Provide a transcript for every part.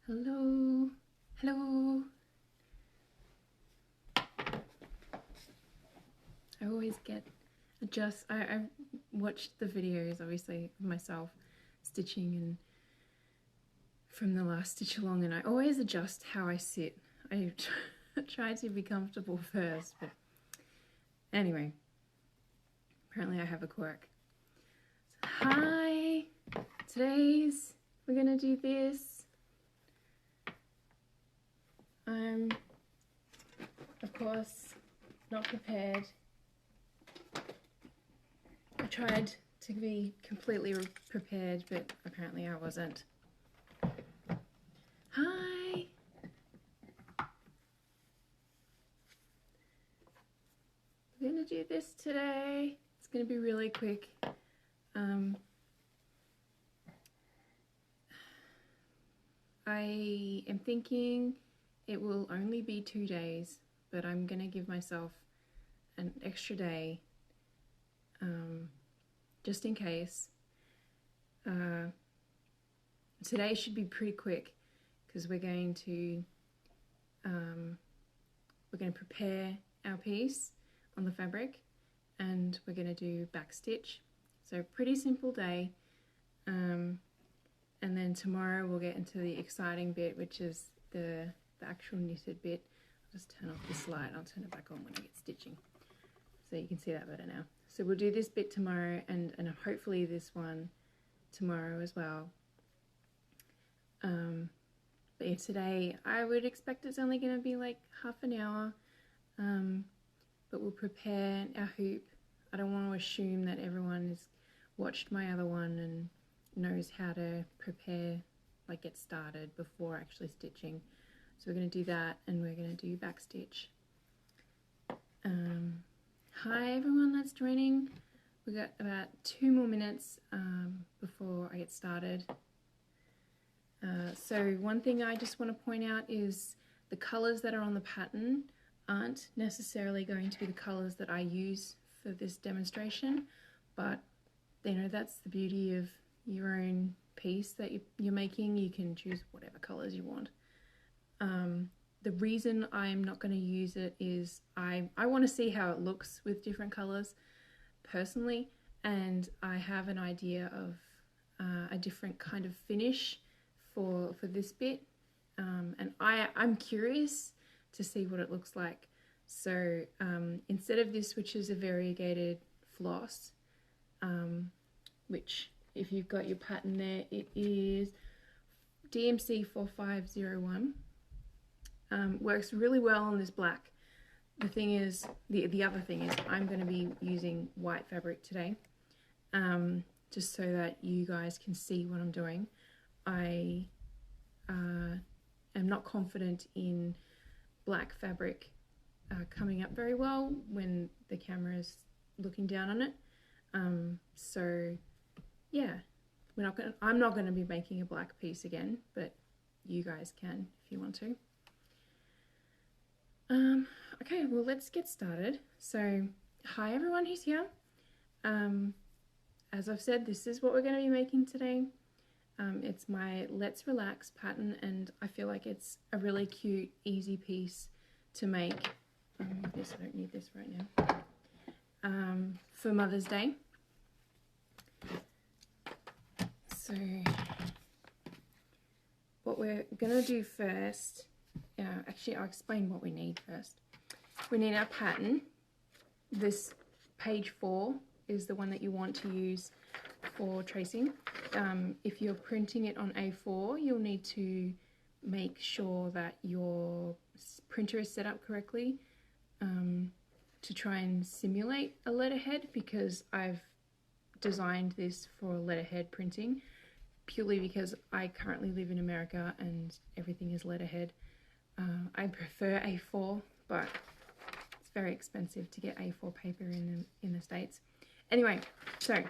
Hello, hello. I always I watched the videos obviously of myself stitching and from the last stitch along, and I always adjust how I sit. I try to be comfortable first, but anyway, apparently I have a quirk. So, hi, we're gonna do this. I'm, of course, not prepared. I tried to be completely prepared, but apparently I wasn't. Hi! We're gonna do this today. It's gonna be really quick. I am thinking it will only be 2 days, but I'm gonna give myself an extra day just in case. Today should be pretty quick because we're going to prepare our piece on the fabric and we're going to do backstitch. So pretty simple day. And then tomorrow we'll get into the exciting bit, which is the actual knitted bit. I'll just turn off this light. I'll turn it back on when I get stitching so you can see that better now. So we'll do this bit tomorrow and hopefully this one tomorrow as well. But yeah, today I would expect it's only going to be like half an hour, but we'll prepare our hoop. I don't want to assume that everyone has watched my other one and knows how to prepare, like get started before actually stitching. So we're going to do that and we're going to do backstitch. Hi everyone that's joining. We've got about 2 more minutes before I get started. So one thing I just want to point out is the colours that are on the pattern aren't necessarily going to be the colours that I use for this demonstration, but you know, that's the beauty of your own piece that you're making. You can choose whatever colours you want. The reason I'm not going to use it is I want to see how it looks with different colours personally, and I have an idea of a different kind of finish for this bit, and I'm curious to see what it looks like. So instead of this, which is a variegated floss, which if you've got your pattern there, it is DMC 4501. Works really well on this black. The thing is, the other thing is I'm going to be using white fabric today, just so that you guys can see what I'm doing. I am not confident in black fabric coming up very well when the camera is looking down on it. So yeah, I'm not going to be making a black piece again, but you guys can if you want to. Okay, well let's get started. So hi everyone who's here. As I've said, this is what we're going to be making today. It's my Let's Relax pattern, and I feel like it's a really cute, easy piece to make. I don't need this right now. For Mother's Day. So what we're going to do first, actually I'll explain what we need first. We need our pattern. This page 4 is the one that you want to use for tracing. If you're printing it on A4, you'll need to make sure that your printer is set up correctly to try and simulate a letterhead, because I've designed this for letterhead printing purely because I currently live in America and everything is letterhead. I prefer A4, but it's very expensive to get A4 paper in the States. Anyway, so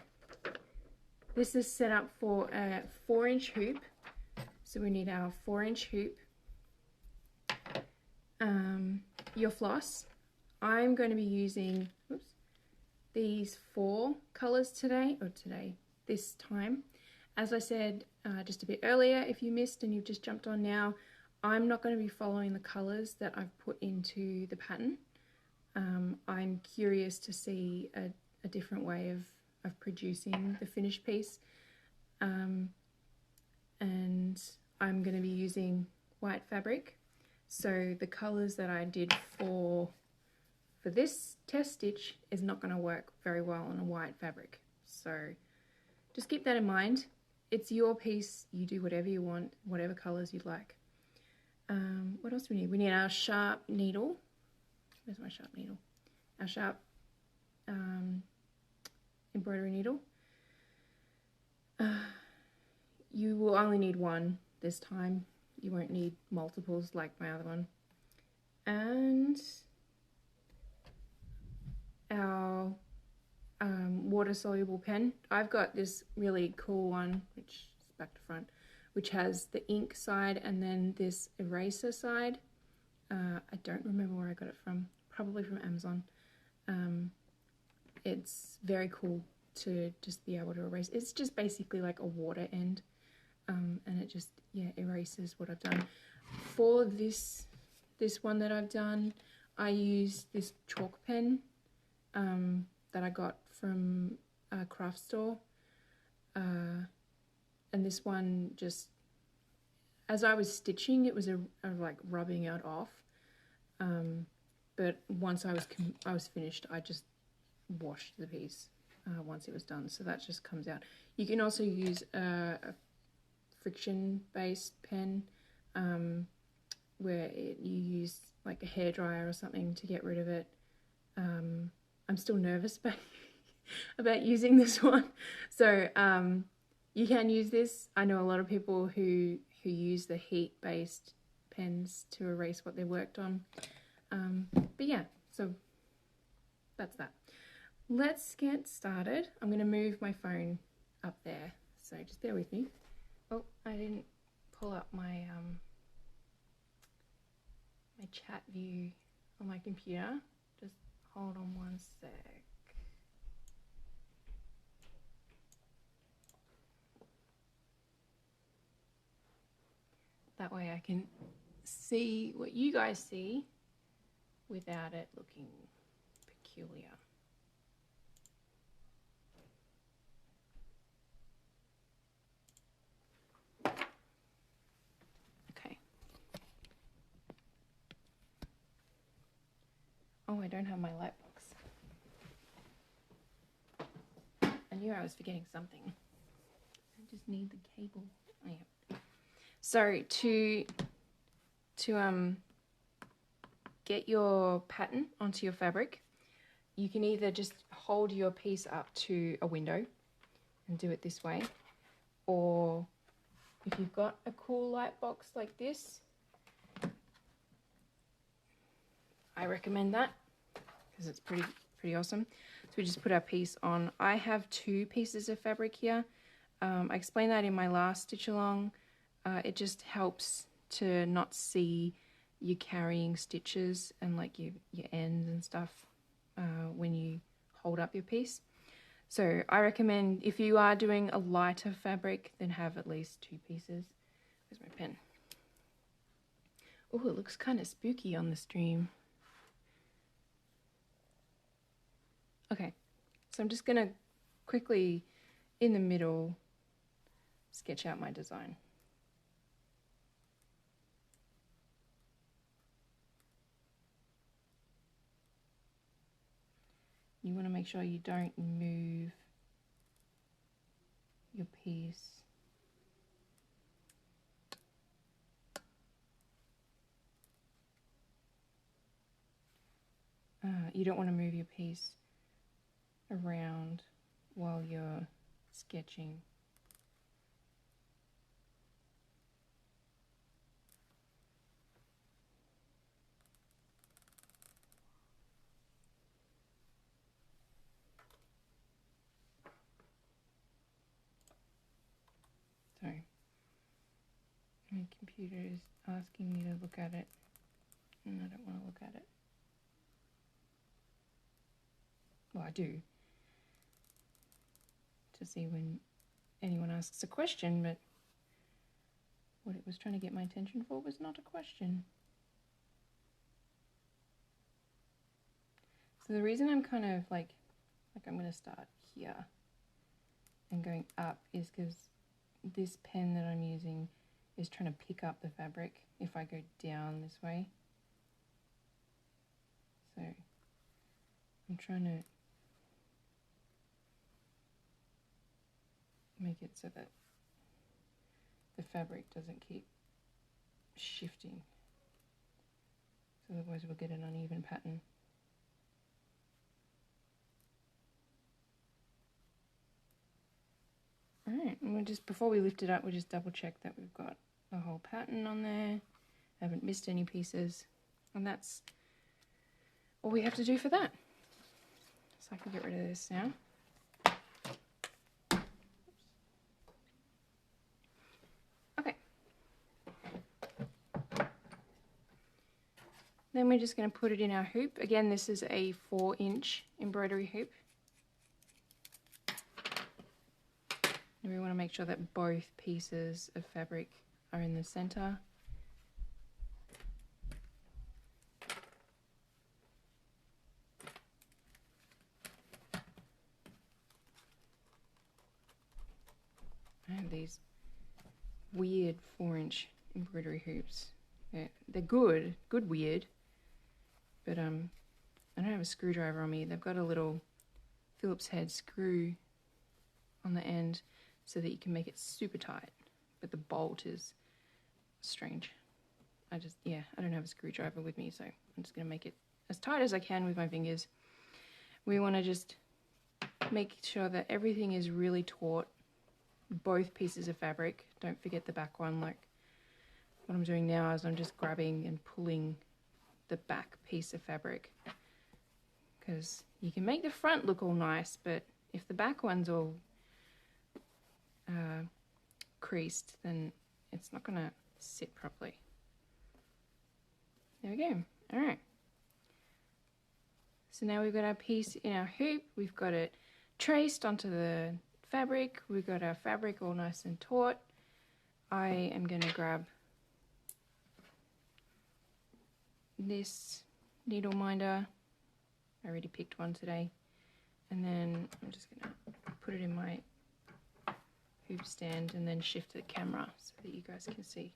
this is set up for a 4-inch hoop. So we need our 4-inch hoop. Your floss. I'm going to be using these 4 colours this time. As I said just a bit earlier, if you missed and you've just jumped on now, I'm not going to be following the colours that I've put into the pattern. I'm curious to see a different way of producing the finished piece. And I'm going to be using white fabric. So the colours that I did for this test stitch is not going to work very well on a white fabric. So just keep that in mind. It's your piece, you do whatever you want, whatever colours you'd like. What else do we need? We need our sharp needle. Where's my sharp needle? Our sharp embroidery needle. You will only need one this time. You won't need multiples like my other one. And our water-soluble pen. I've got this really cool one, which is back to front, which has the ink side and then this eraser side. I don't remember where I got it from. Probably from Amazon. It's very cool to just be able to erase. It's just basically like a water end, and it just, yeah, erases what I've done. For this one that I've done, I used this chalk pen that I got from a craft store, and this one just, as I was stitching, it was a like rubbing it off, but once I was finished, I just washed the piece once it was done, so that just comes out. You can also use a friction-based pen where you use like a hairdryer or something to get rid of it. I'm still nervous about using this one, so you can use this. I know a lot of people who use the heat-based pens to erase what they worked on, but yeah, so that's that. Let's get started. I'm going to move my phone up there, so just bear with me. Oh, I didn't pull up my my chat view on my computer. Just hold on one sec. That way I can see what you guys see without it looking peculiar. Okay. Oh, I don't have my light box. I knew I was forgetting something. I just need the cable. Oh, yeah. So to get your pattern onto your fabric, you can either just hold your piece up to a window and do it this way, or if you've got a cool light box like this, I recommend that because it's pretty awesome. So we just put our piece on. I have 2 pieces of fabric here. I explained that in my last stitch along. It just helps to not see you carrying stitches and like your ends and stuff when you hold up your piece. So I recommend, if you are doing a lighter fabric, then have at least 2 pieces. Where's my pen? Oh, it looks kind of spooky on the stream. Okay, so I'm just gonna quickly, in the middle, sketch out my design. You want to make sure you don't move your piece. You don't want to move your piece around while you're sketching. Sorry. My computer is asking me to look at it, and I don't want to look at it. Well, I do, to see when anyone asks a question, but what it was trying to get my attention for was not a question. So the reason I'm kind of like I'm going to start here and going up is because this pen that I'm using is trying to pick up the fabric if I go down this way. So I'm trying to make it so that the fabric doesn't keep shifting. So otherwise we'll get an uneven pattern. Alright, and before we lift it up, we'll just double check that we've got the whole pattern on there. Haven't missed any pieces. And that's all we have to do for that. So I can get rid of this now. Okay. Then we're just going to put it in our hoop. Again, this is a 4-inch embroidery hoop. And we want to make sure that both pieces of fabric are in the center. I have these weird 4-inch embroidery hoops. They're good weird, but I don't have a screwdriver on me. They've got a little Phillips head screw on the end so that you can make it super tight, but the bolt is strange. I don't have a screwdriver with me, so I'm just going to make it as tight as I can with my fingers. We want to just make sure that everything is really taut, both pieces of fabric. Don't forget the back one. Like what I'm doing now is I'm just grabbing and pulling the back piece of fabric, because you can make the front look all nice, but if the back one's all creased, then it's not going to sit properly. There we go. All right. So now we've got our piece in our hoop. We've got it traced onto the fabric. We've got our fabric all nice and taut. I am going to grab this needle minder. I already picked one today. And then I'm just going to put it in my hoop stand and then shift the camera so that you guys can see.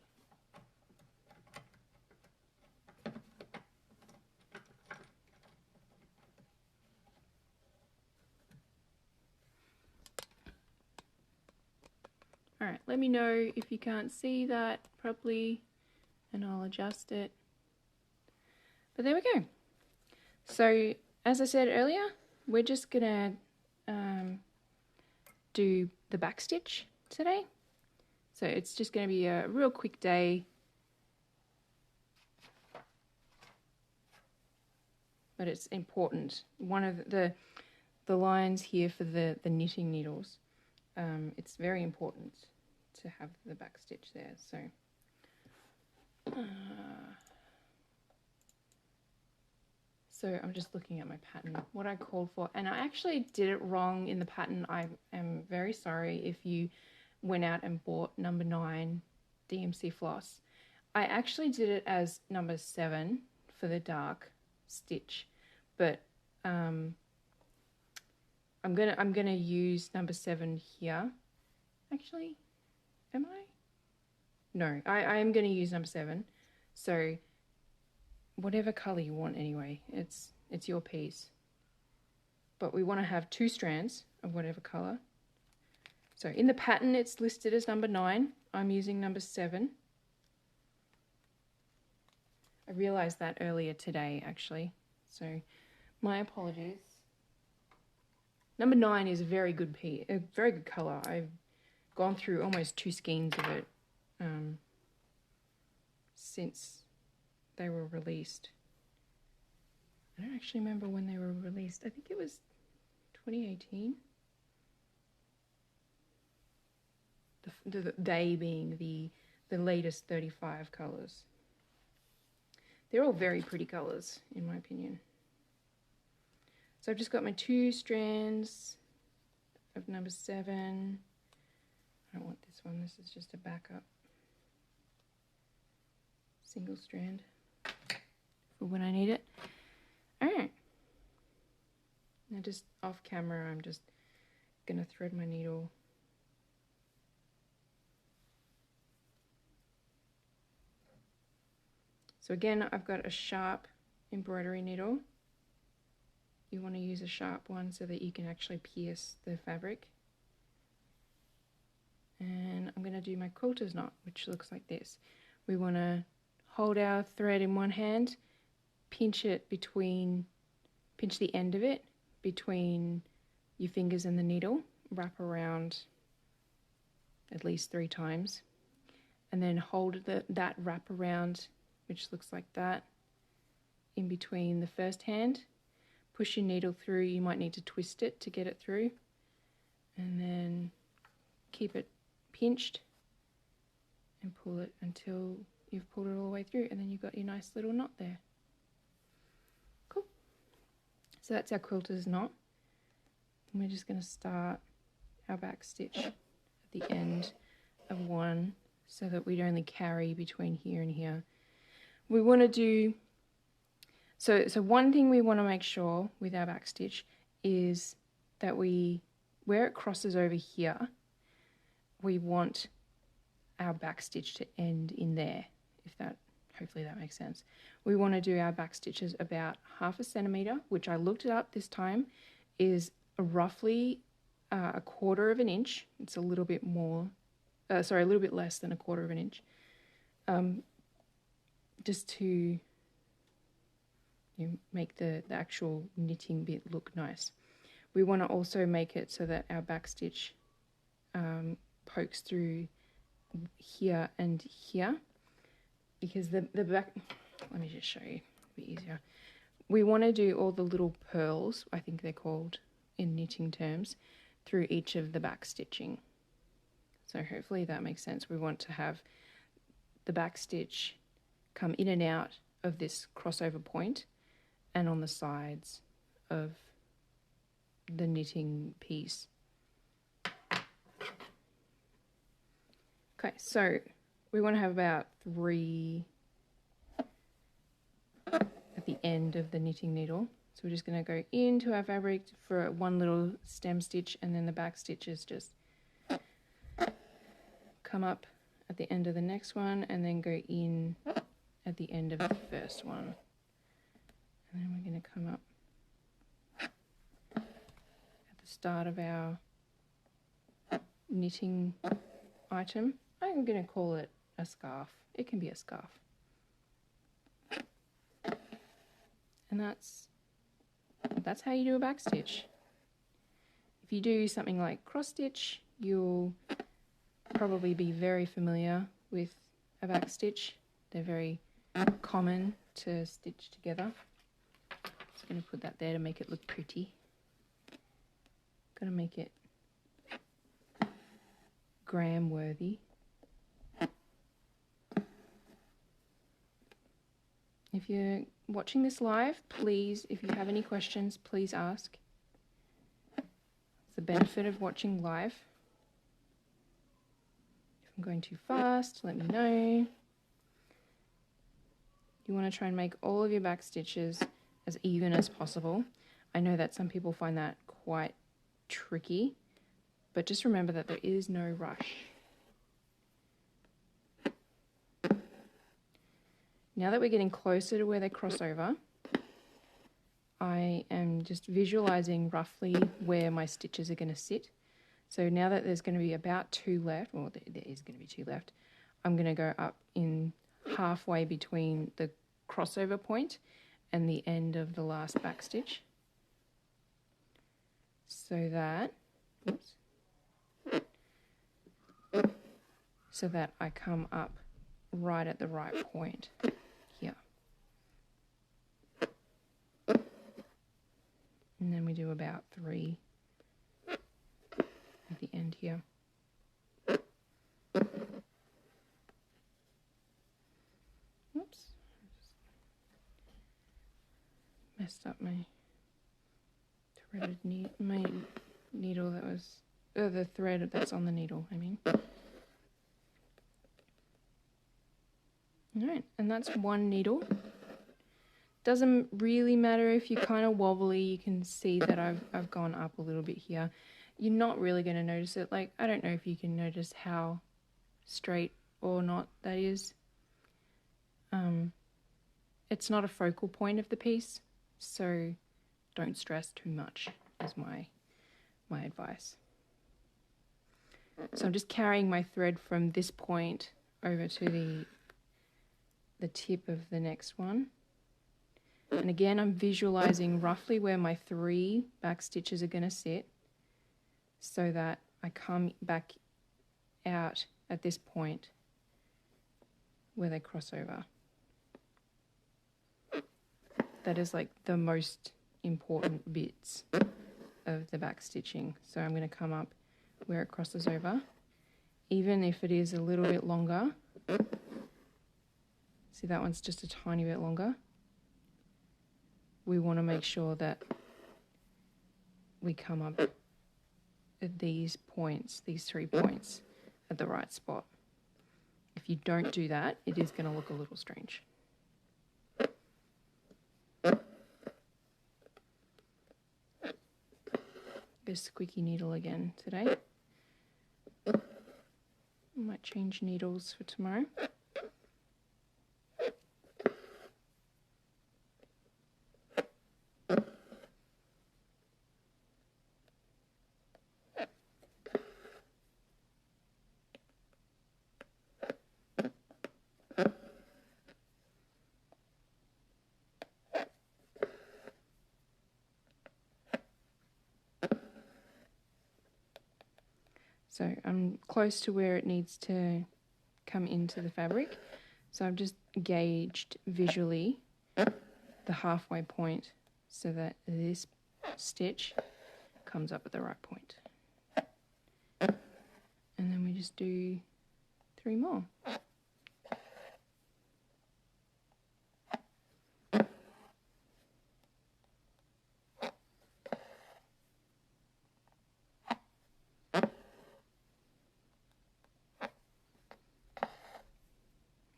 Alright, let me know if you can't see that properly and I'll adjust it. But there we go. So, as I said earlier, we're just gonna do the backstitch today. So it's just going to be a real quick day. But it's important. One of the lines here for the knitting needles, it's very important to have the backstitch there. So I'm just looking at my pattern, what I called for, and I actually did it wrong in the pattern. I am very sorry if you went out and bought number 9 DMC floss. I actually did it as number 7 for the dark stitch, but I'm gonna use number 7 here. Actually, am I? No, I am gonna use number 7. So whatever color you want anyway, it's your piece. But we want to have 2 strands of whatever color. So in the pattern it's listed as number 9. I'm using number 7. I realized that earlier today actually, so my apologies. Number 9 is a very good piece, a very good color. I've gone through almost 2 skeins of it since they were released. I don't actually remember when they were released. I think it was 2018. They being the latest 35 colours. They're all very pretty colours in my opinion. So I've just got my 2 strands of number 7. I don't want this one. This is just a backup single strand for when I need it. Alright. Now just off camera, I'm just going to thread my needle. So again, I've got a sharp embroidery needle. You want to use a sharp one so that you can actually pierce the fabric. And I'm going to do my quilter's knot, which looks like this. We want to hold our thread in one hand, pinch the end of it between your fingers and the needle, wrap around at least 3 times, and then hold that wrap around, which looks like that, in between the first hand. Push your needle through. You might need to twist it to get it through, and then keep it pinched and pull it until you've pulled it all the way through, and then you've got your nice little knot there. Cool. So that's our quilter's knot. And we're just going to start our back stitch at the end of one so that we'd only carry between here and here. We want to do, so one thing we want to make sure with our back stitch is that where it crosses over here, we want our back stitch to end in there, hopefully that makes sense. We want to do our back stitches about 1/2 centimeter, which I looked it up this time, is roughly 1/4 inch. It's a little bit more, a little bit less than 1/4 inch. Just to make the actual knitting bit look nice. We want to also make it so that our back stitch pokes through here and here, because the back, let me just show you, it'll be easier. We want to do all the little pearls, I think they're called in knitting terms, through each of the back stitching. So hopefully that makes sense. We want to have the back stitch come in and out of this crossover point and on the sides of the knitting piece. Okay, so we want to have about 3 at the end of the knitting needle. So we're just going to go into our fabric for one little stem stitch, and then the back stitches just come up at the end of the next one and then go in at the end of the first one. And then we're going to come up at the start of our knitting item. I'm going to call it a scarf. It can be a scarf. And that's how you do a back stitch. If you do something like cross stitch, you'll probably be very familiar with a back stitch. They're very common to stitch together. Just going to put that there to make it look pretty. Got to make it gram worthy. If you're watching this live, please, if you have any questions, please ask. It's the benefit of watching live. If I'm going too fast, let me know. You want to try and make all of your back stitches as even as possible. I know that some people find that quite tricky, but just remember that there is no rush. Now that we're getting closer to where they cross over, I am just visualizing roughly where my stitches are going to sit. So now that there's going to be about 2 left, well, there is going to be 2 left, I'm going to go up in halfway between the crossover point and the end of the last back stitch, so that, I come up right at the right point here. And then we do about 3 at the end here. Oops. Messed up my threaded needle that was the thread that's on the needle, I mean. Alright, and that's one needle. Doesn't really matter if you're kind of wobbly. You can see that I've gone up a little bit here. You're not really going to notice it. Like, I don't know if you can notice how straight or not that is. It's not a focal point of the piece, so don't stress too much is my advice. So I'm just carrying my thread from this point over to the tip of the next one. And again, I'm visualizing roughly where my 3 back stitches are going to sit so that I come back out at this point where they cross over. That is like the most important bits of the back stitching. So I'm going to come up where it crosses over, even if it is a little bit longer. See, that one's just a tiny bit longer. We want to make sure that we come up at these points, these 3 points, at the right spot. If you don't do that, it is going to look a little strange. Go squeaky needle again today. I might change needles for tomorrow. So I'm close to where it needs to come into the fabric. So I've just gauged visually the halfway point so that this stitch comes up at the right point. And then we just do 3 more.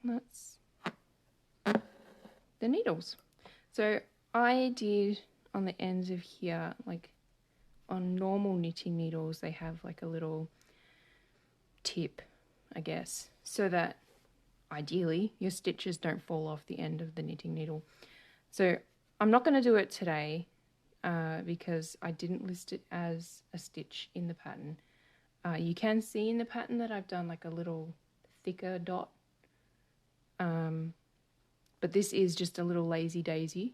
That's the needles. So I did on the ends of here, like on normal knitting needles, they have like a little tip, I guess, so that ideally your stitches don't fall off the end of the knitting needle. So I'm not going to do it today because I didn't list it as a stitch in the pattern. You can see in the pattern that I've done like a little thicker dot. But this is just a little lazy daisy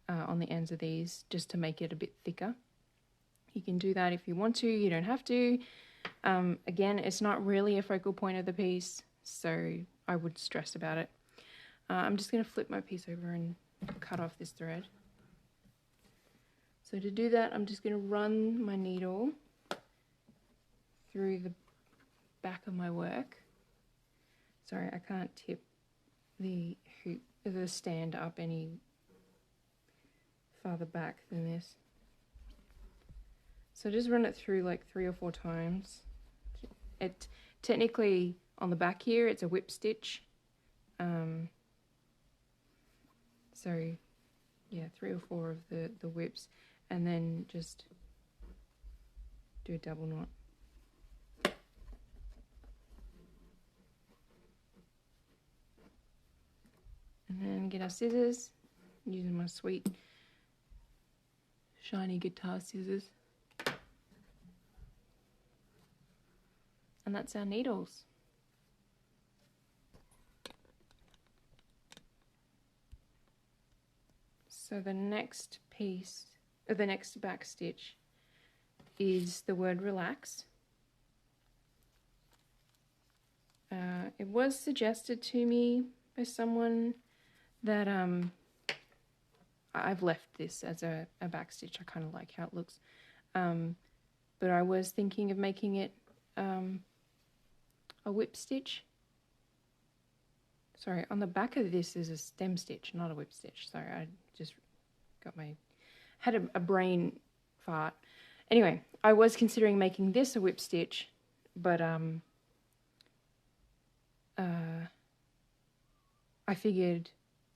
on the ends of these just to make it a bit thicker. You can do that if you want to, you don't have to. Again, it's not really a focal point of the piece, so I would stress about it. I'm just going to flip my piece over and cut off this thread. So to do that, I'm just going to run my needle through the back of my work. Sorry, I can't tip the hoop, the stand up any farther back than this. So just run it through like 3 or 4 times. It technically on the back here it's a whip stitch. So yeah, 3 or 4 of the whips, and then just do a double knot. And then get our scissors, using my sweet shiny guitar scissors. And that's our needles. So the next piece, or the next back stitch, is the word relax. It was suggested to me by someone that I've left this as a back stitch. I kind of like how it looks. But I was thinking of making it a whip stitch. Sorry, on the back of this is a stem stitch, not a whip stitch. Sorry, I just got had a brain fart. Anyway, I was considering making this a whip stitch, but I figured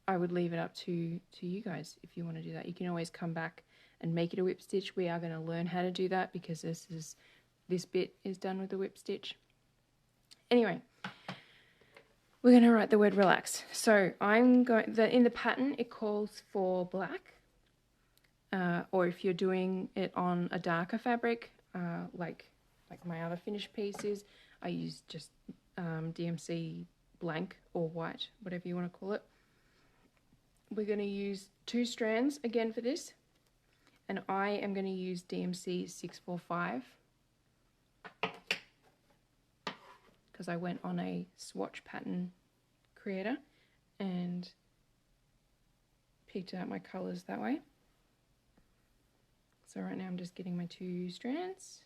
I would leave it up to you guys if you want to do that. You can always come back and make it a whip stitch. We are going to learn how to do that because this bit is done with the whip stitch. Anyway, we're going to write the word relax. So in the pattern it calls for black, or if you're doing it on a darker fabric, like my other finished pieces, I use just DMC blank or white, whatever you want to call it. We're going to use 2 strands again for this, and I am going to use DMC 645 because I went on a swatch pattern creator and picked out my colors that way. So right now I'm just getting my 2 strands.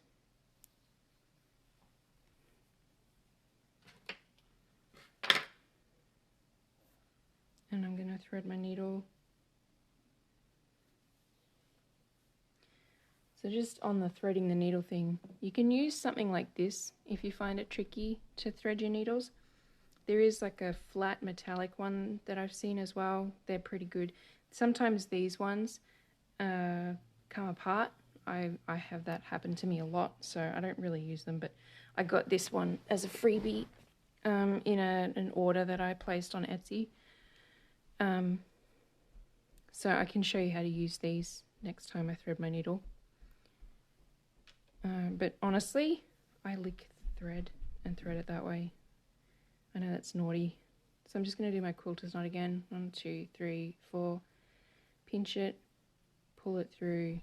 And I'm going to thread my needle. So just on the threading the needle thing, you can use something like this if you find it tricky to thread your needles. There is like a flat metallic one that I've seen as well. They're pretty good. Sometimes these ones come apart. I have that happen to me a lot, so I don't really use them, but I got this one as a freebie in an order that I placed on Etsy. So I can show you how to use these next time I thread my needle. But honestly, I lick thread and thread it that way. I know that's naughty. So I'm just going to do my quilter's knot again. 1, 2, 3, 4. Pinch it, pull it through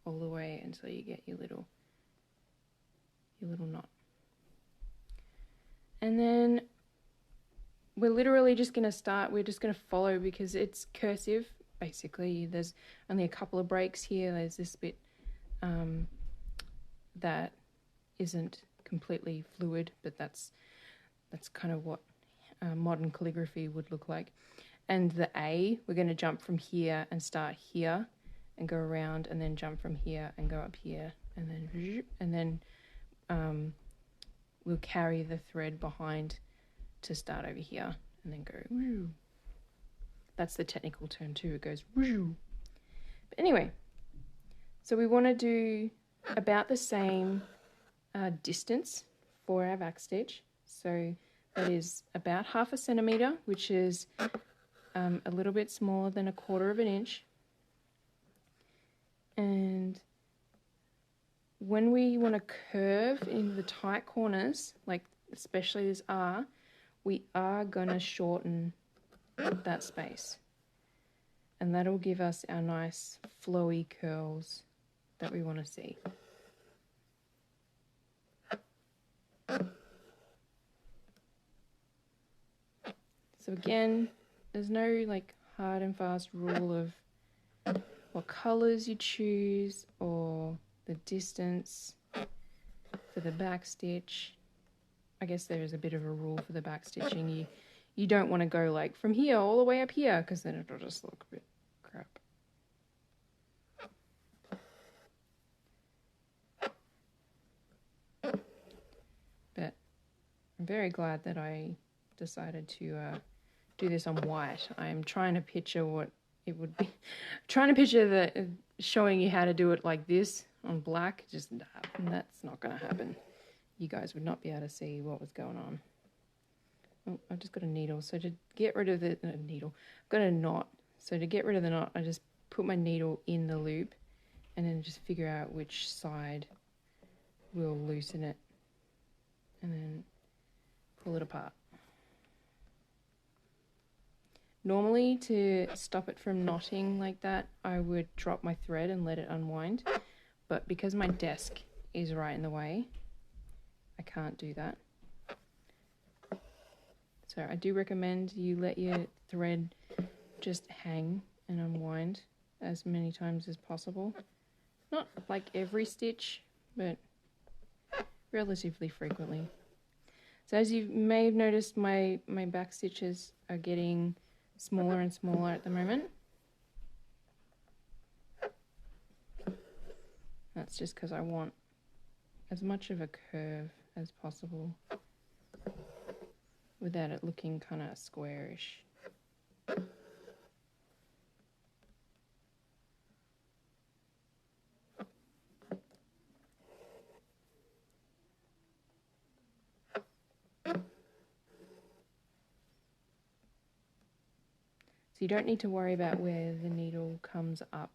all the way until you get your little knot. And then we're literally just going to start, we're just going to follow because it's cursive, basically. There's only a couple of breaks here. There's this bit that isn't completely fluid, but that's kind of what modern calligraphy would look like. And the A, we're going to jump from here and start here and go around and then jump from here and go up here and then we'll carry the thread behind to start over here and then go woo. That's the technical term too, it goes woo. But anyway, so we want to do about the same distance for our backstitch. So that is about 1/2 centimeter, which is a little bit smaller than 1/4 inch. And when we want to curve in the tight corners, like especially this R, we are going to shorten that space. And that'll give us our nice flowy curls that we want to see. So again, there's no like hard and fast rule of what colors you choose or the distance for the backstitch. I guess there is a bit of a rule for the backstitching. You don't want to go like from here all the way up here because then it'll just look a bit crap. But I'm very glad that I decided to do this on white. I'm trying to picture what it would be. Trying to picture showing you how to do it like this on black. Just that's not going to happen. You guys would not be able to see what was going on. Oh, I've just got a needle. So to get rid of the needle, I've got a knot. So to get rid of the knot, I just put my needle in the loop and then just figure out which side will loosen it and then pull it apart. Normally, to stop it from knotting like that, I would drop my thread and let it unwind. But because my desk is right in the way, I can't do that. So I do recommend you let your thread just hang and unwind as many times as possible. Not like every stitch, but relatively frequently. So as you may have noticed, my back stitches are getting smaller and smaller at the moment. That's just because I want as much of a curve as possible without it looking kind of squarish. So you don't need to worry about where the needle comes up.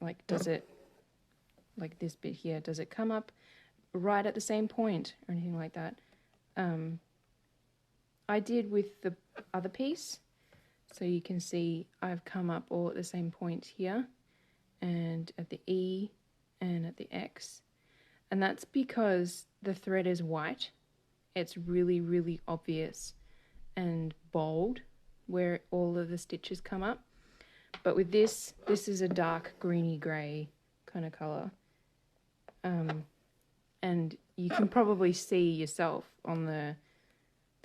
Like, does it, like this bit here, does it come up right at the same point or anything like that? I did with the other piece. So you can see I've come up all at the same point here and at the E and at the X. And that's because the thread is white. It's really, really obvious and bold where all of the stitches come up. But with this is a dark greeny grey kind of colour. And you can probably see yourself on the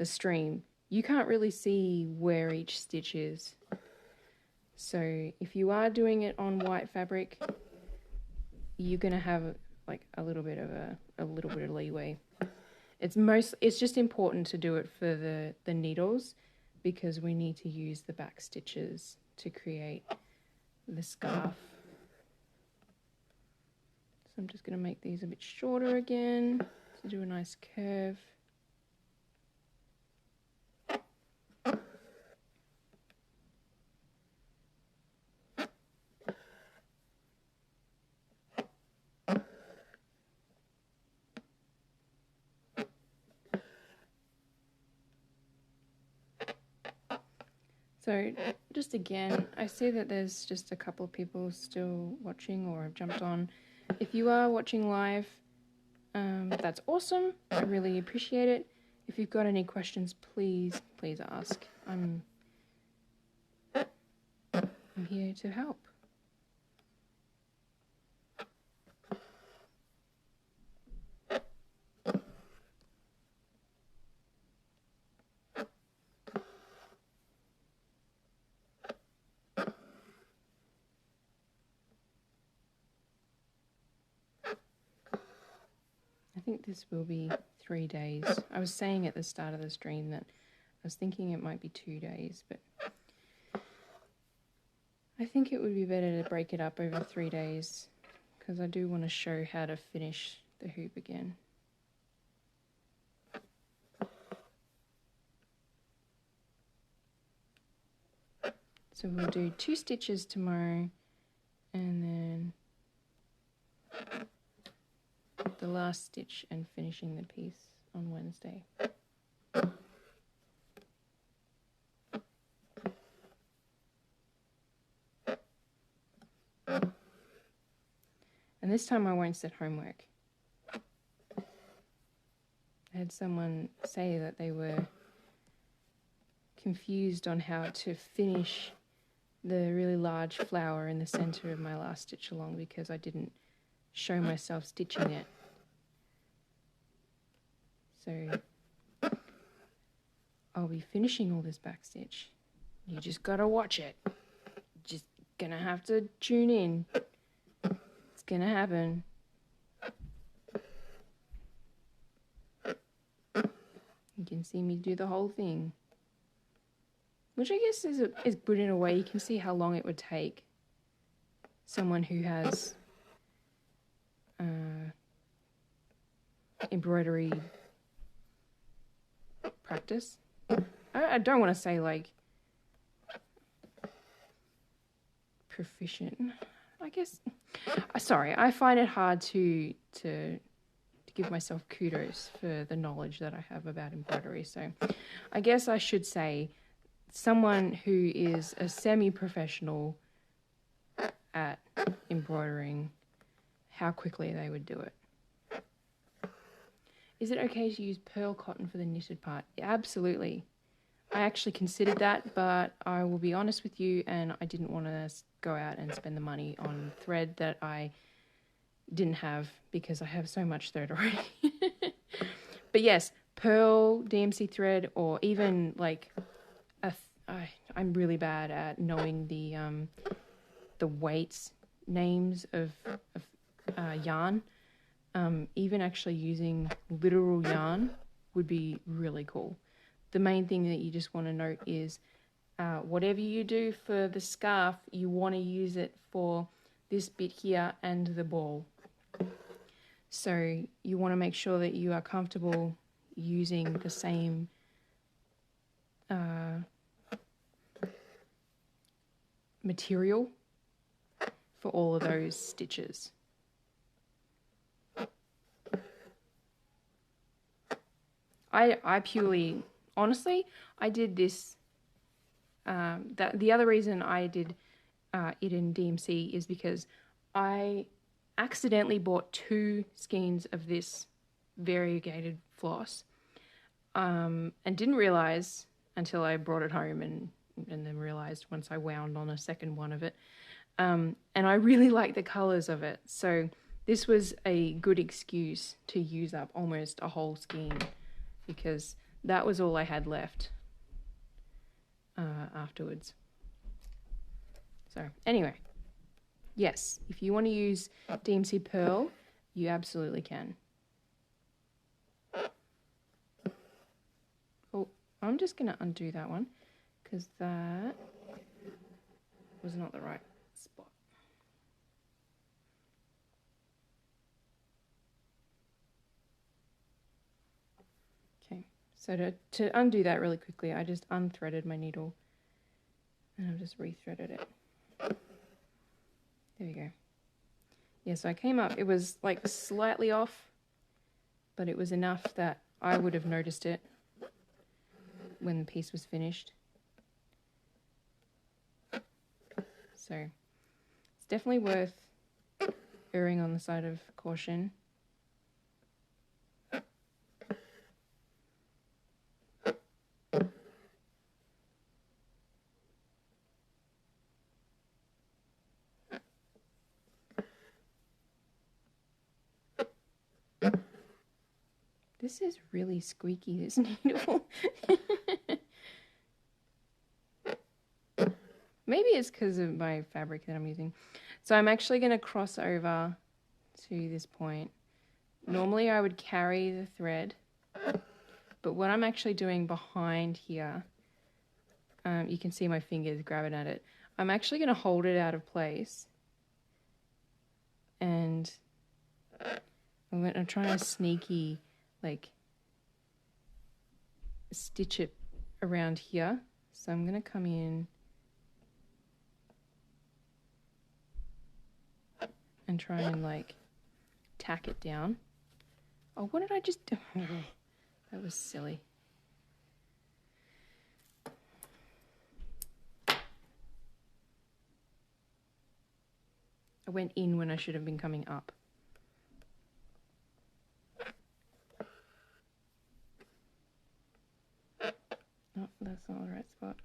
stream. You can't really see where each stitch is. So if you are doing it on white fabric, you're gonna have like a little bit of leeway. It's just important to do it for the needles because we need to use the back stitches to create the scarf. So I'm just going to make these a bit shorter again to do a nice curve. So just again, I see that there's just a couple of people still watching or have jumped on. If you are watching live, that's awesome. I really appreciate it. If you've got any questions, please ask. I'm here to help. I think this will be 3 days. I was saying at the start of the stream that I was thinking it might be 2 days, but I think it would be better to break it up over 3 days because I do want to show how to finish the hoop again. So we'll do 2 stitches tomorrow and then the last stitch and finishing the piece on Wednesday. And this time I won't set homework. I had someone say that they were confused on how to finish the really large flower in the center of my last stitch along because I didn't show myself stitching it. So I'll be finishing all this back stitch. You just gotta watch it. Just gonna have to tune in. It's gonna happen. You can see me do the whole thing. Which I guess is good in a way. You can see how long it would take someone who has embroidery practice. I don't want to say like proficient. I guess. Sorry, I find it hard to give myself kudos for the knowledge that I have about embroidery. So I guess I should say someone who is a semi-professional at embroidering, how quickly they would do it. Is it okay to use pearl cotton for the knitted part? Yeah, absolutely. I actually considered that, but I will be honest with you, and I didn't want to go out and spend the money on thread that I didn't have because I have so much thread already. But yes, pearl DMC thread, or even like I'm really bad at knowing the weights names of yarn, even actually using literal yarn would be really cool. The main thing that you just want to note is whatever you do for the scarf, you want to use it for this bit here and the ball. So you want to make sure that you are comfortable using the same material for all of those stitches. I purely, honestly, I did this, the other reason I did it in DMC is because I accidentally bought 2 skeins of this variegated floss, and didn't realize until I brought it home and then realized once I wound on a second one of it. And I really like the colors of it. So this was a good excuse to use up almost a whole skein, because that was all I had left afterwards. So anyway, yes, if you want to use DMC Pearl, you absolutely can. Oh, I'm just going to undo that one because that was not the right spot. Okay, so to undo that really quickly, I just unthreaded my needle and I've just rethreaded it. There we go. Yeah, so I came up, it was like slightly off, but it was enough that I would have noticed it when the piece was finished. So it's definitely worth erring on the side of caution. This is really squeaky, this needle. Maybe it's because of my fabric that I'm using. So I'm actually going to cross over to this point. Normally I would carry the thread, but what I'm actually doing behind here, you can see my fingers grabbing at it. I'm actually going to hold it out of place, and I'm going to try a sneaky, like, stitch it around here. So I'm going to come in and try and like tack it down. Oh, what did I just do? That was silly. I went in when I should have been coming up. No, that's not the right spot.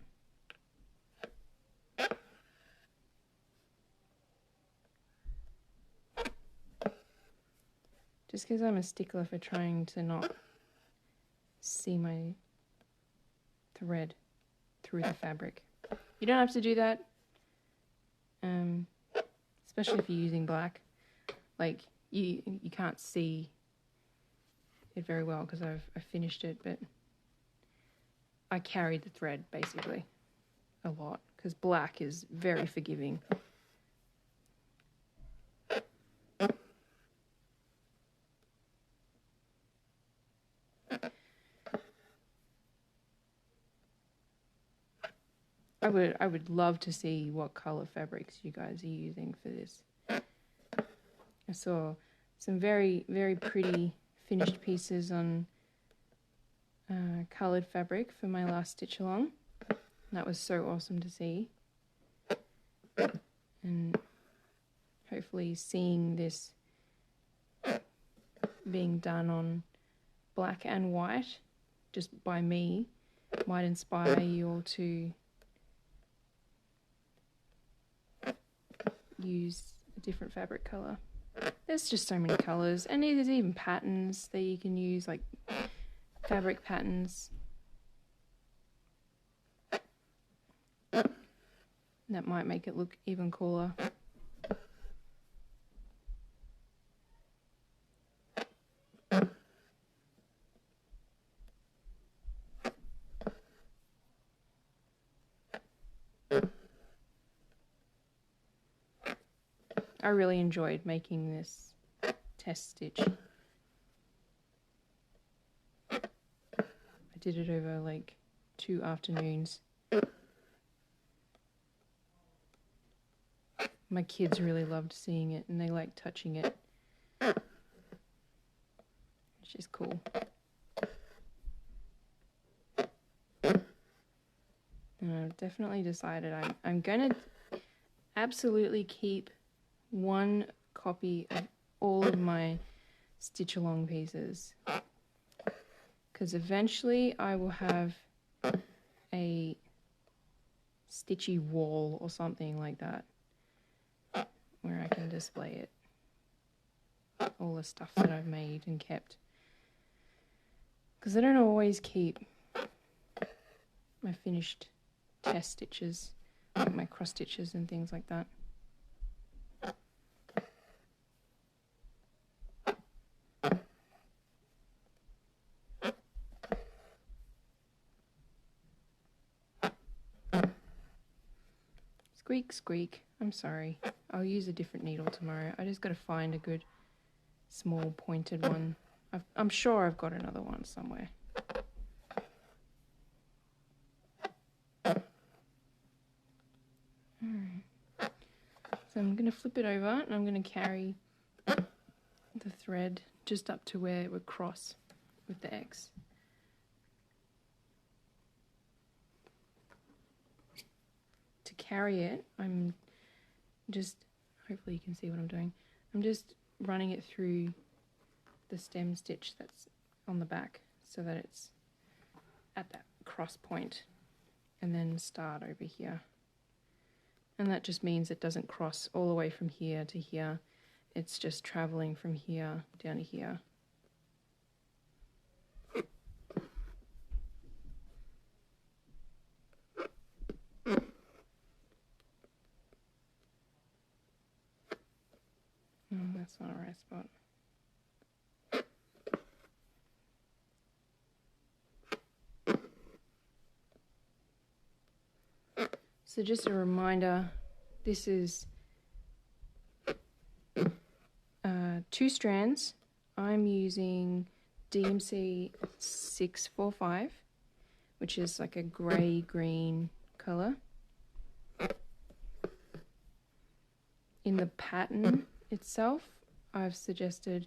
Just because I'm a stickler for trying to not see my thread through the fabric. You don't have to do that, especially if you're using black. Like, you can't see it very well because I've finished it, but I carried the thread basically a lot because black is very forgiving. I would love to see what color fabrics you guys are using for this. I saw some very, very pretty finished pieces on colored fabric for my last stitch along. That was so awesome to see. And hopefully seeing this being done on black and white just by me might inspire you all to use a different fabric color. There's just so many colors, and there's even patterns that you can use, like fabric patterns that might make it look even cooler. I really enjoyed making this test stitch. I did it over like 2 afternoons. My kids really loved seeing it and they liked touching it, which is cool. And I've definitely decided I'm going to absolutely keep one copy of all of my stitch along pieces, because eventually I will have a stitchy wall or something like that where I can display it, all the stuff that I've made and kept, because I don't always keep my finished test stitches, like my cross stitches and things like that. Squeak, squeak. I'm sorry. I'll use a different needle tomorrow. I just got to find a good small pointed one. I'm sure I've got another one somewhere. Alright. So I'm going to flip it over and I'm going to carry the thread just up to where it would cross with the X. To carry it, I'm just, hopefully you can see what I'm doing, I'm just running it through the stem stitch that's on the back so that it's at that cross point, and then start over here. And that just means it doesn't cross all the way from here to here, it's just traveling from here down to here. That's not a right spot. So just a reminder, this is 2 strands. I'm using DMC 645, which is like a grey-green colour. In the pattern itself, I've suggested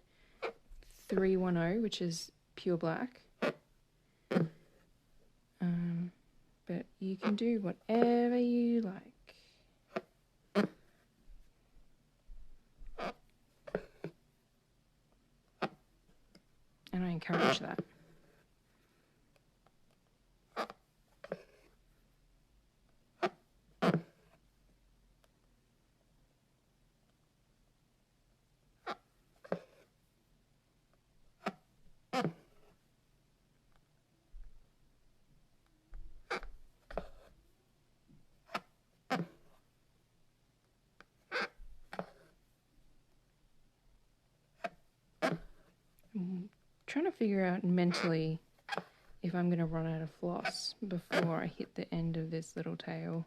310, which is pure black. But you can do whatever you like. And I encourage that. Trying to figure out mentally if I'm going to run out of floss before I hit the end of this little tail.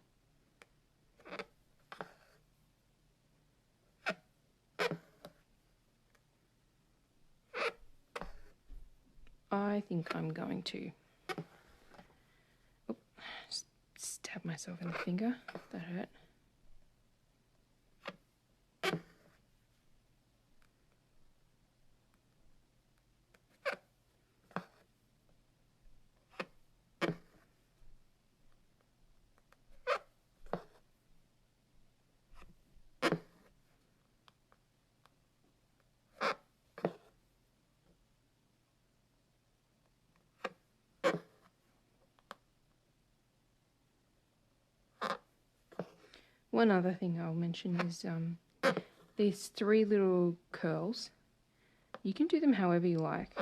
I think I'm going to. Oh, stab myself in the finger. That hurt. One other thing I'll mention is these 3 little curls. You can do them however you like.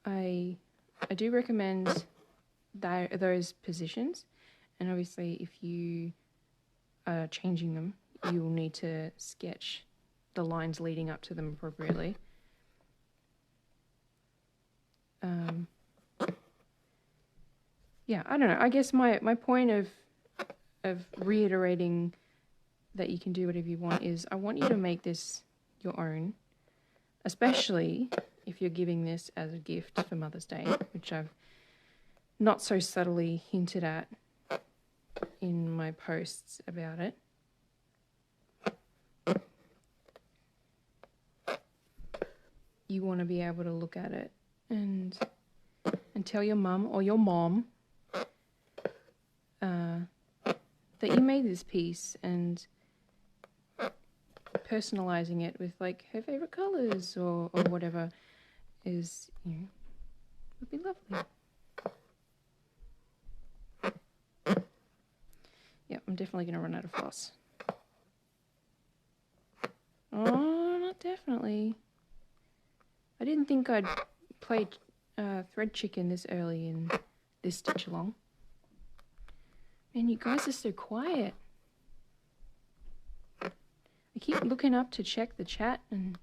I do recommend those positions, and obviously if you are changing them, you will need to sketch the lines leading up to them appropriately. Yeah, I don't know. I guess my point of of reiterating that you can do whatever you want is I want you to make this your own, especially if you're giving this as a gift for Mother's Day, which I've not so subtly hinted at in my posts about it. You want to be able to look at it and tell your mum or your mom that you made this piece, and personalizing it with like her favorite colors or whatever is, you know, would be lovely. Yeah, I'm definitely going to run out of floss. Oh, not definitely. I didn't think I'd play thread chicken this early in this stitch along. Man, you guys are so quiet. I keep looking up to check the chat and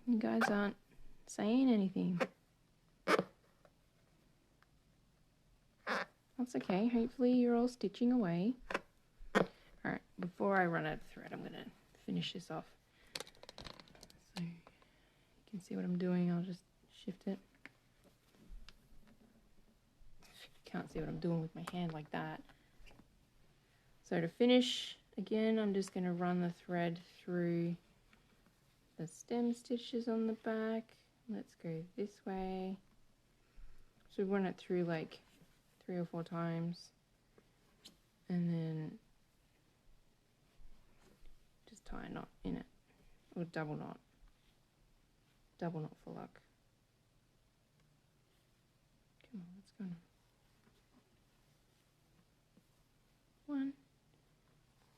you guys aren't saying anything. That's okay. Hopefully you're all stitching away. Alright, before I run out of thread, I'm going to finish this off. So you can see what I'm doing. I'll just shift it. Can't see what I'm doing with my hand like that. So to finish, again, I'm just going to run the thread through the stem stitches on the back. Let's go this way. So run it through like 3 or 4 times, and then just tie a knot in it, or double knot for luck. Come on, let's go now. 1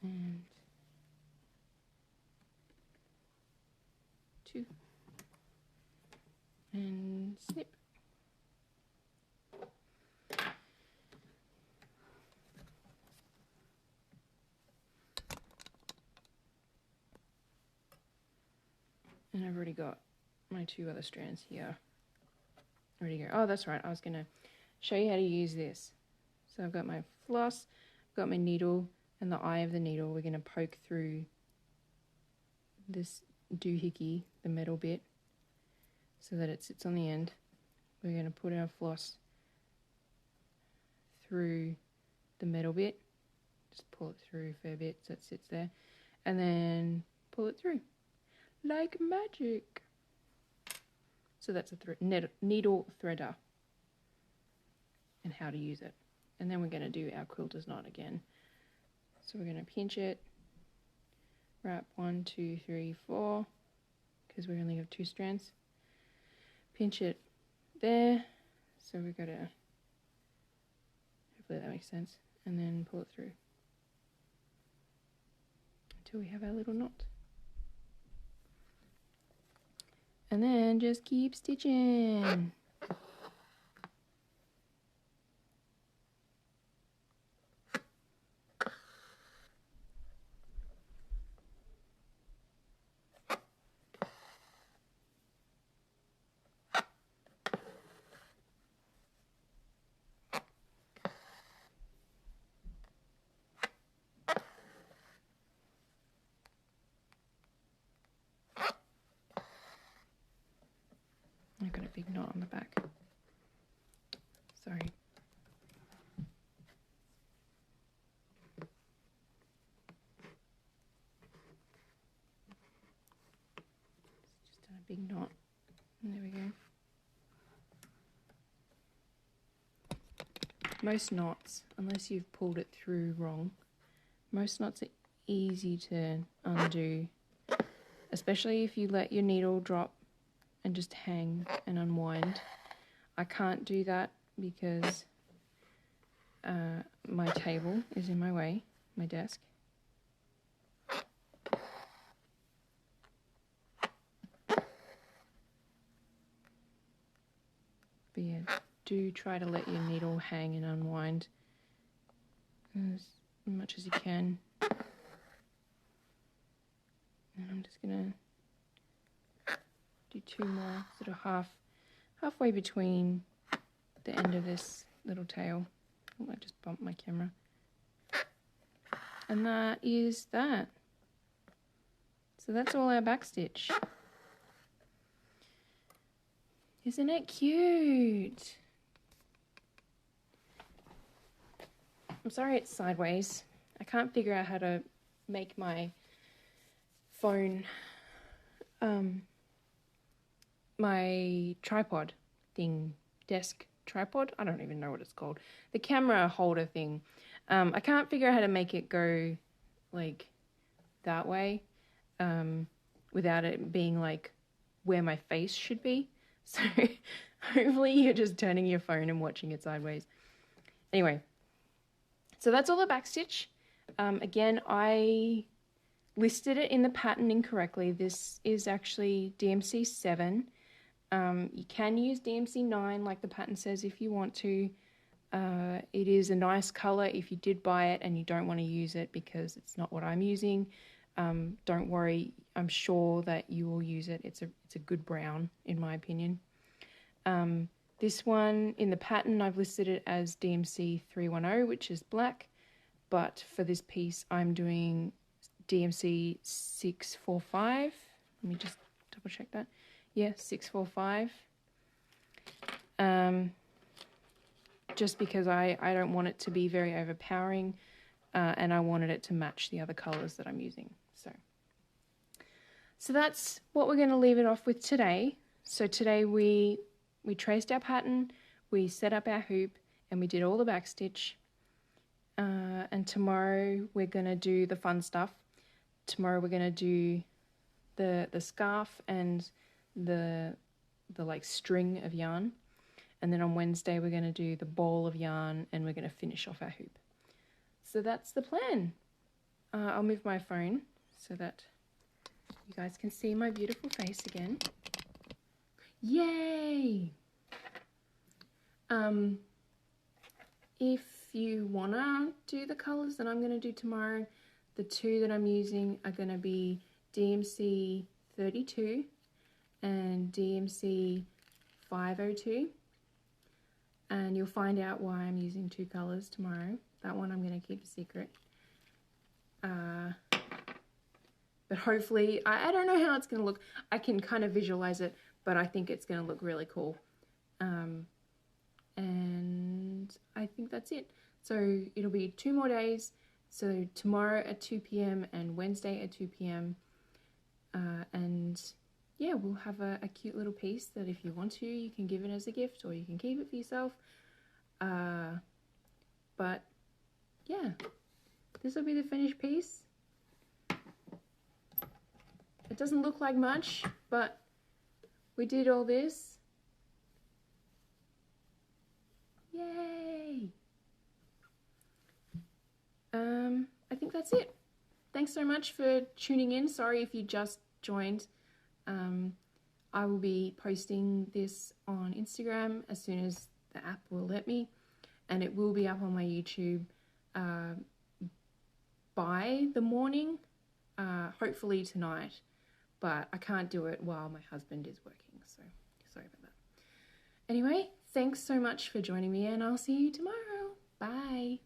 and 2 and snip. And I've already got my 2 other strands here ready to go. Oh, that's right, I was going to show you how to use this. So I've got my floss, I've got my needle, and the eye of the needle. We're going to poke through this doohickey, the metal bit, so that it sits on the end. We're going to put our floss through the metal bit, just pull it through a fair bit so it sits there, and then pull it through like magic. So that's a needle threader and how to use it. And then we're going to do our quilter's knot again. So we're going to pinch it, wrap 1, 2, 3, 4, because we only have 2 strands. Pinch it there, so we've got to, hopefully that makes sense, and then pull it through until we have our little knot. And then just keep stitching. I've got a big knot on the back. Sorry. Just done a big knot. And there we go. Most knots, unless you've pulled it through wrong, most knots are easy to undo, especially if you let your needle drop and just hang and unwind. I can't do that because my table is in my way, my desk. But yeah, do try to let your needle hang and unwind as much as you can. And I'm just gonna do 2 more, sort of halfway between the end of this little tail. Oh, I just bumped my camera. And that is that. So that's all our backstitch. Isn't it cute? I'm sorry it's sideways. I can't figure out how to make my phone, my tripod thing, desk tripod. I don't even know what it's called. The camera holder thing. I can't figure out how to make it go like that way without it being like where my face should be. So hopefully you're just turning your phone and watching it sideways. Anyway, so that's all the backstitch. Again, I listed it in the pattern incorrectly. This is actually DMC 7. You can use DMC 9 like the pattern says if you want to. It is a nice color if you did buy it and you don't want to use it because it's not what I'm using. Don't worry, I'm sure that you will use it. It's a good brown in my opinion. This one in the pattern I've listed it as DMC 310, which is black, but for this piece I'm doing DMC 645. Let me just double check that. Yeah, 645. Just because I don't want it to be very overpowering and I wanted it to match the other colors that I'm using. So that's what we're going to leave it off with today. So today we traced our pattern, we set up our hoop, and we did all the backstitch. And tomorrow we're going to do the fun stuff. Tomorrow we're going to do the scarf and the like string of yarn. And then on Wednesday we're going to do the ball of yarn and we're going to finish off our hoop. So that's the plan. I'll move my phone so that you guys can see my beautiful face again. Yay! If you want to do the colours that I'm going to do tomorrow, the two that I'm using are going to be DMC 32 and DMC 502. And you'll find out why I'm using two colours tomorrow. That one I'm going to keep a secret. But hopefully, I don't know how it's going to look. I can kind of visualize it, but I think it's going to look really cool. And I think that's it. So it'll be 2 more days. So tomorrow at 2 p.m. and Wednesday at 2 p.m. And yeah, we'll have a cute little piece that if you want to, you can give it as a gift or you can keep it for yourself. But yeah, this will be the finished piece. It doesn't look like much, but we did all this. Yay! I think that's it. Thanks so much for tuning in. Sorry if you just joined. I will be posting this on Instagram as soon as the app will let me, and it will be up on my YouTube by the morning, hopefully tonight, but I can't do it while my husband is working, so sorry about that. Anyway, thanks so much for joining me, and I'll see you tomorrow. Bye.